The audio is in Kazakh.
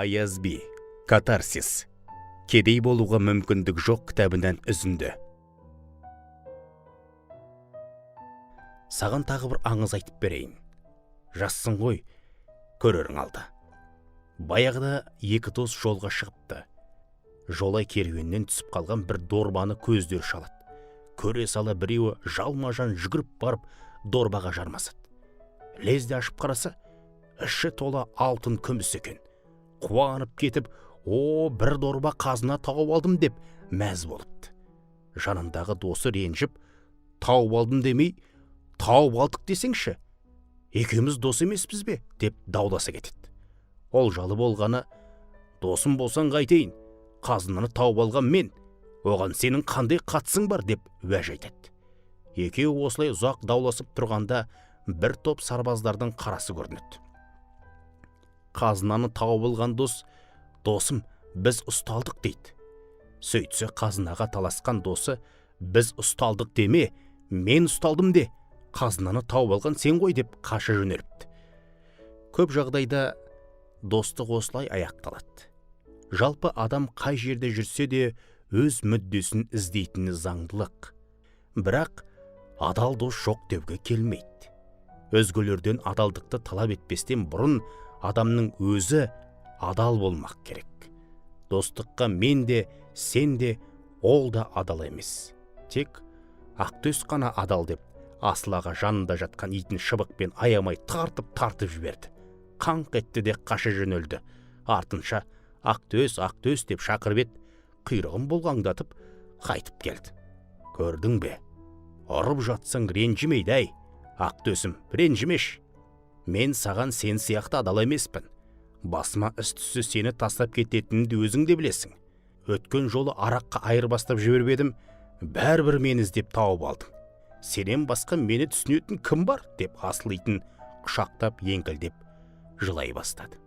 Аяз Би, Катарсис, кедей болуға мүмкіндік жоқ кітабынан үзінді. Саған тағы бір аңыз айтып берейін. Жассың ғой, көрерің алды. Баяғыда екі дос жолға шығыпты. Жолай керуеннен түсіп қалған бір дорбаны көздері шалады. Көре сала біреуі жалма-жан жүгіріп барып дорбаға жармасады. Лезде ашып қараса, іші тола алтын күміс екен. Қуанып кетіп, бір дорба қазына тауып алдым деп мәз болыпты. Жанындағы досы ренжіп, тауып алдым демей, тауып алдық десеңші, екеуміз дос емеспіз бе деп дауласа кетеді. Ол жалы болғаны, досым болсаң қайтейін, қазынаны тауып алған мен, оған сенің қандай қатысың бар деп уәж айтады. Екеуі осылай ұзақ дауласып тұрғанда бір топ сарбаздардың қарасы көрінеді. Қазынаны тауып алған дос, досым, біз ұсталдық дейді. Сөйтсе қазынаға таласқан досы, біз ұсталдық деме, мен ұсталдым де, қазынаны тауып алған сен ғой деп қаша жөнеліпті. Көп жағдайда достық осылай аяқталады. Жалпы адам қай жерде жүрсе де өз мүддесін іздейтіні заңдылық. Бірақ адал дос жоқ деуге келмейді. Өзгелерден адалдықты талап етпестен бұрын адамның өзі адал болмақ керек. Достыққа мен де, сен де, ол да адал емес. Тек Ақтөс қана адал деп, Асылаға жанында жатқан итін шыбықпен аямай тартып жіберді. Қаңқ етті де қаша жөнелді. Артынша Ақтөс, Ақтөс деп шақырып еді, құйрығын болғаңдатып қайтып келді. Көрдің бе? Ұрып жатсаң ренжімейді-ай. Ақтөсім, ренжімеш. Мен саған сен сияқты адал емеспін. Басыма іс түссе сені тастап кететінді өзің де білесің. Өткен жолы араққа айырбастап жіберіп едім, бәрібір мені іздеп тауып алдың. Сенен басқа мені түсінетін кім бар деп Асыл итін құшақтап еңкілдеп жылай бастады.